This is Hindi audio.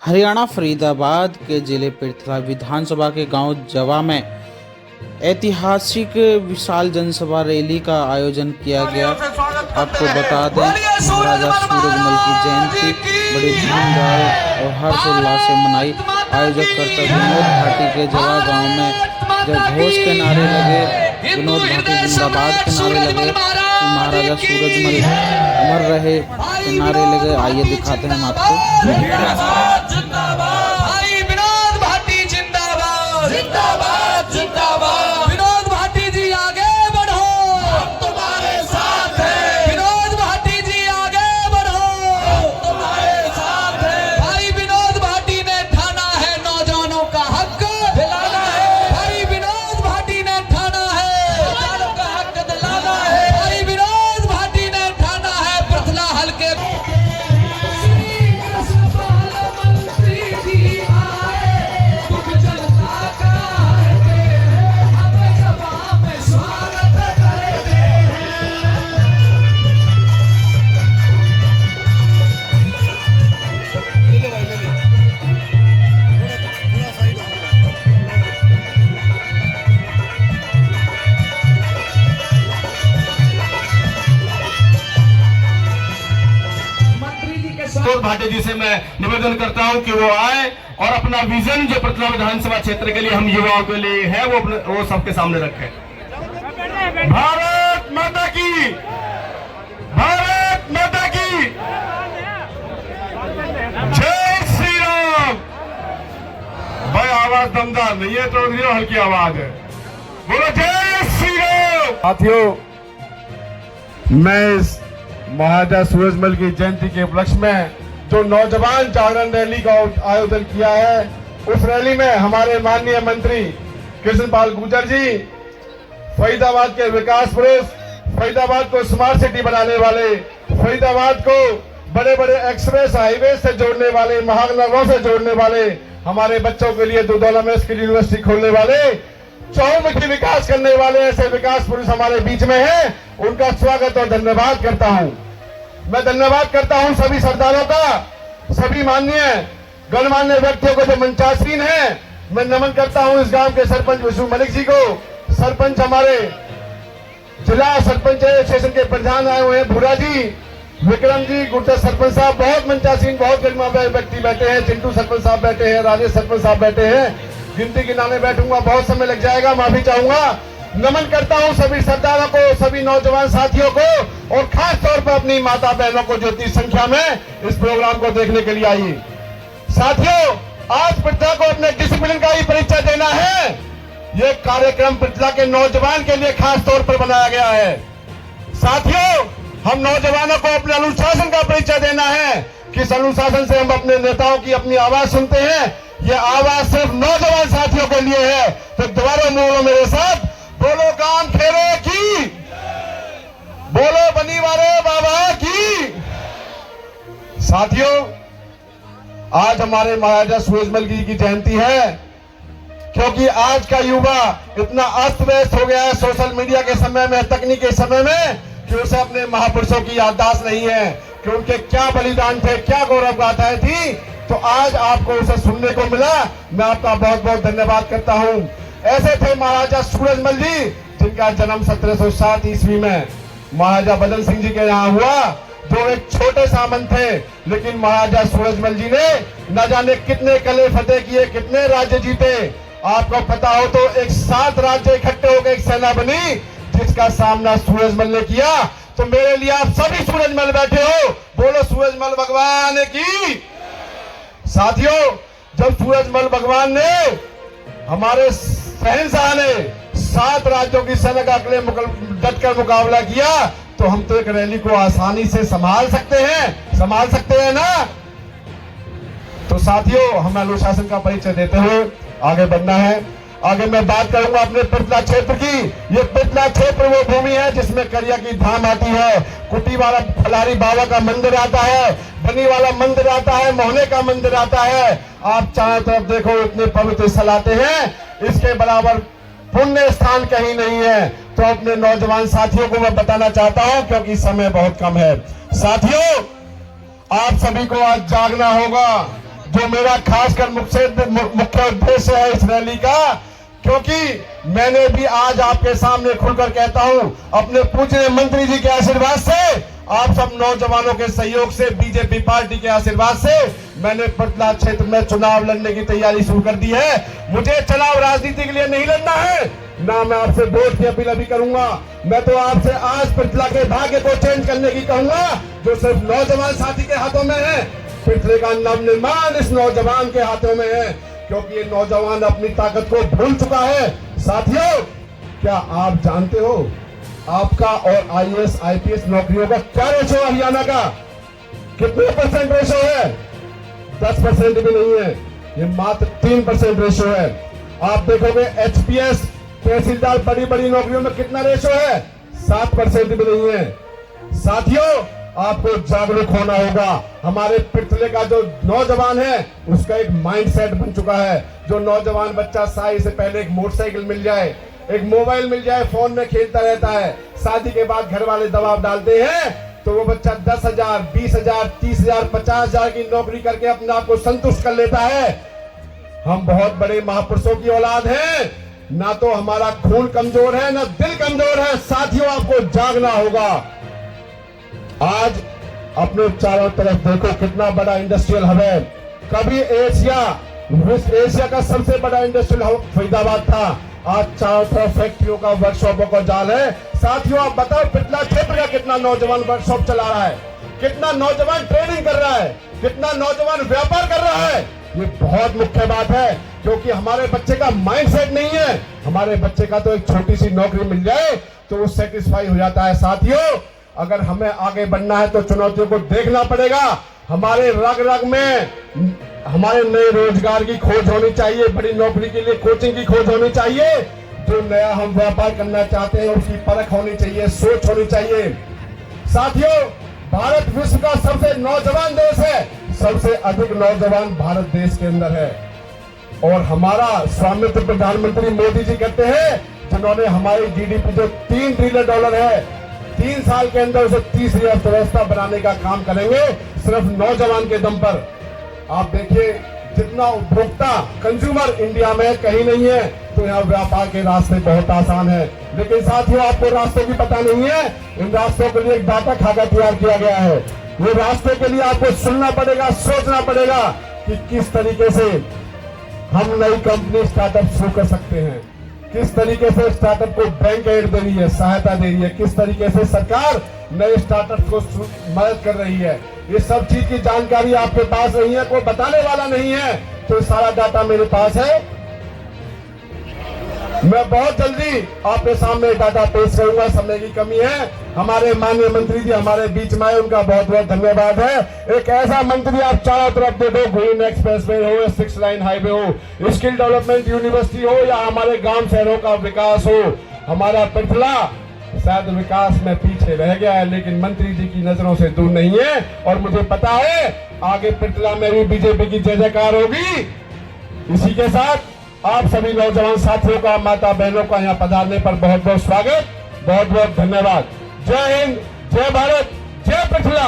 हरियाणा फरीदाबाद के जिले पृथला विधानसभा के गांव जवा में ऐतिहासिक विशाल जनसभा रैली का आयोजन किया गया। आपको बता दें, महाराजा सूरजमल की जयंती बड़ी धूमधाम और हर्षोल्लास से मनाई। आयोजक कर्ता विनोद भाटी के जवा गांव में जब घोष के नारे लगे, विनोद भाटी जिंदाबाद के नारे लगे, महाराजा सूरजमल अमर रहे के नारे लगे। आइए दिखाते हैं हम आपको। भाटी जी से मैं निवेदन करता हूं कि वो आए और अपना विजन जो पृथला विधानसभा क्षेत्र के लिए हम युवाओं के लिए है वो सबके सामने रखें। भारत माता की, भारत माता की जय श्री राम। भाई आवाज दमदार नहीं है तो हल्की आवाज है, बोलो जय श्री राम। साथियों, मैं इस महाराजा सूरजमल की जयंती के उपलक्ष्य में जो नौजवान जागरण रैली का आयोजन किया है, उस रैली में हमारे माननीय मंत्री कृष्णपाल गुर्जर जी, फरीदाबाद के विकास पुरुष, फरीदाबाद को स्मार्ट सिटी बनाने वाले, फरीदाबाद को बड़े बड़े एक्सप्रेस हाईवे से जोड़ने वाले, महानगरों से जोड़ने वाले, हमारे बच्चों के लिए दुधौला में स्किल यूनिवर्सिटी खोलने वाले, चहुमुखी विकास करने वाले ऐसे विकास पुरुष हमारे बीच में हैं। उनका स्वागत और धन्यवाद करता हूं। मैं धन्यवाद करता हूं सभी सरदारों का, सभी माननीय गणमान्य व्यक्तियों को जो मंचासीन हैं। मैं नमन करता हूं इस गांव के सरपंच विष्णु मलिक जी को, सरपंच हमारे जिला सरपंच स्टेशन के प्रधान आए हुए हैं भूरा जी, विक्रम जी, गुर्जर सरपंच साहब, बहुत मंचासीन, बहुत गणमान्य व्यक्ति बैठे हैं, चिंटू सरपंच साहब बैठे हैं, राजेश सरपंच साहब बैठे हैं। गिनती गिनाने बैठूंगा, बहुत समय लग जाएगा, माफी चाहूंगा। नमन करता हूं सभी सरदारों को, सभी नौजवान साथियों को और खास तौर पर अपनी माता बहनों को जो इतनी संख्या में इस प्रोग्राम को देखने के लिए आई। साथियों, आज पृथला को अपने डिसिप्लिन का ही परिचय देना है। ये कार्यक्रम पृथला के नौजवान के लिए खास तौर पर बनाया गया है। साथियों, हम नौजवानों को अपने अनुशासन का परिचय देना है। किस अनुशासन से हम अपने नेताओं की अपनी आवाज सुनते हैं, ये आवाज सिर्फ नौजवान साथियों के लिए है। तो दोबारा बोलो मेरे साथ, बोलो काम खेरे की, बोलो बनीवारे बाबा की। साथियों, आज हमारे महाराजा सूरजमल जी की जयंती है, क्योंकि आज का युवा इतना अस्त व्यस्त हो गया है सोशल मीडिया के समय में, तकनीक के समय में, कि उसे अपने महापुरुषों की याददाश्त नहीं है कि उनके क्या बलिदान थे, क्या गौरव गाथाएं थी। तो आज आपको उसे सुनने को मिला, मैं आपका बहुत बहुत धन्यवाद करता हूं। ऐसे थे महाराजा सूरजमल जी, जिनका जन्म 1707 ईस्वी में महाराजा बदन सिंह जी के यहाँ हुआ, जो एक छोटे सामंत थे, लेकिन महाराजा सूरजमल जी ने न जाने कितने किले फतेह किए, कितने राज्य जीते। आपको पता हो तो एक 7 राज्य इकट्ठे होकर एक सेना बनी, जिसका सामना सूरजमल ने किया। तो मेरे लिए आप सभी सूरजमल बैठे हो, बोलो सूरजमल भगवान की। साथियों, जब सूरजमल भगवान ने, हमारे शहंशाह ने 7 राज्यों की सेना का डटकर मुकाबला किया, तो हम तो एक रैली को आसानी से संभाल सकते हैं ना। तो साथियों, हमें अनुशासन का परिचय देते हुए आगे बढ़ना है। आगे मैं बात करूंगा अपने पृथला क्षेत्र की। ये पृथला क्षेत्र वो भूमि है जिसमें करिया की धाम आती है, कुटी वाला फलारी बाबा का मंदिर आता है, बनी वाला मंदिर आता है, मोहने का मंदिर आता है। आप चारों तरफ देखो, इतने पवित्र स्थल आते हैं, इसके बराबर पुण्य स्थान कहीं नहीं है। तो अपने नौजवान साथियों को मैं बताना चाहता हूं, क्योंकि समय बहुत कम है। साथियों, आप सभी को आज जागना होगा, जो मेरा खासकर मुख्य उद्देश्य है इस रैली का, क्योंकि मैंने भी आज आपके सामने खुलकर कहता हूं, अपने पूज्य मंत्री जी के आशीर्वाद से, आप सब नौजवानों के सहयोग से, बीजेपी पार्टी के आशीर्वाद से मैंने पटना क्षेत्र में चुनाव लड़ने की तैयारी शुरू कर दी है। मुझे चुनाव राजनीति के लिए नहीं लड़ना है, ना मैं आपसे वोट की अपील अभी करूंगा। मैं तो आपसे आज पटना के भाग्य को चेंज करने की कहूंगा, जो सिर्फ नौजवान साथी के हाथों में है। पिछले का नवनिर्माण इस नौजवान के हाथों में है, क्योंकि ये नौजवान अपनी ताकत को भूल चुका है। साथियों, क्या आप जानते हो आपका और आईएएस आईपीएस नौकरियों का क्या रेशो है? हरियाणा का कितने % रेशो है? 10% भी नहीं है, ये मात्र 3% रेशो है। आप देखोगे एचपीएस तहसीलदार बड़ी बड़ी नौकरियों में कितना रेशो है? 7% भी नहीं है। साथियों, आपको जागरूक होना होगा। हमारे पिछले का जो नौजवान है उसका एक माइंडसेट बन चुका है। जो नौजवान बच्चा शादी से पहले एक मोटरसाइकिल मिल जाए, एक मोबाइल मिल जाए, फोन में खेलता रहता है, शादी के बाद घर वाले दबाव डालते हैं तो वो बच्चा 10,000, 20,000, 30,000, 50,000 की नौकरी करके अपने आप को संतुष्ट कर लेता है। हम बहुत बड़े महापुरुषों की औलाद हैं, ना तो हमारा खून कमजोर है, ना दिल कमजोर है। साथियों, आपको जागना होगा। आज अपने चारों तरफ देखो कितना बड़ा इंडस्ट्रियल हब है। कभी एशिया का सबसे बड़ा इंडस्ट्रियल हब फरीदाबाद था, आज चारों तरफ फैक्ट्रियों का, वर्कशॉपों का जाल है। साथियों, आप बताओ पिछला क्षेत्र का कितना नौजवान वर्कशॉप चला रहा है, कितना नौजवान ट्रेनिंग कर रहा है, कितना नौजवान व्यापार कर रहा है। ये बहुत मुख्य बात है, क्योंकि हमारे बच्चे का माइंडसेट नहीं है। हमारे बच्चे का तो एक छोटी सी नौकरी मिल जाए तो वो सेटिस्फाई हो जाता है। साथियों, अगर हमें आगे बढ़ना है तो चुनौतियों को देखना पड़ेगा। हमारे रग रग में हमारे नए रोजगार की खोज होनी चाहिए, बड़ी नौकरी के लिए कोचिंग की खोज होनी चाहिए। जो नया हम व्यापार करना चाहते हैं उसकी परख होनी चाहिए, सोच होनी चाहिए। साथियों, भारत विश्व का सबसे नौजवान देश है, सबसे अधिक नौजवान भारत देश के अंदर है। और हमारा स्वामित्व प्रधानमंत्री मोदी जी कहते हैं, जिन्होंने हमारी जीडीपी जो $3 ट्रिलियन है, 3 साल के अंदर उसे तीसरी अर्थव्यवस्था बनाने का काम करेंगे, सिर्फ नौजवान के दम पर। आप देखिए, जितना उपभोक्ता कंज्यूमर इंडिया में कहीं नहीं है, तो यहाँ व्यापार के रास्ते बहुत आसान है। लेकिन साथियों, आपको रास्तों की पता नहीं है। इन रास्तों के लिए एक डाटा खाका तैयार किया गया है। ये रास्तों के लिए आपको सुनना पड़ेगा, सोचना पड़ेगा कि किस तरीके से हम नई कंपनी स्टार्टअप शुरू कर सकते हैं, किस तरीके से स्टार्टअप को बैंक एड दे रही है, सहायता दे रही है, किस तरीके से सरकार नए स्टार्टअप को मदद कर रही है। ये सब चीज की जानकारी आपके पास नहीं है, कोई बताने वाला नहीं है, तो सारा डाटा मेरे पास है। मैं बहुत जल्दी आपके सामने डाटा पेश करूंगा, समय की कमी है। हमारे माननीय मंत्री जी हमारे बीच में आए, उनका बहुत बहुत धन्यवाद है। एक ऐसा मंत्री आप चारों तरफ दे दो, ग्रीन एक्सप्रेसवे हो या 6 लाइन हाईवे हो, स्किल डेवलपमेंट यूनिवर्सिटी हो या हमारे गांव शहरों का विकास हो। हमारा पिछला शायद विकास में पीछे रह गया है, लेकिन मंत्री जी की नजरों से दूर नहीं है। और मुझे पता है आगे पिछला में भी बीजेपी की जय जयकार होगी। इसी के साथ आप सभी नौजवान साथियों का, माता बहनों का यहाँ पधारने पर बहुत बहुत स्वागत, बहुत बहुत धन्यवाद। जय हिंद, जय भारत, जय पिछला।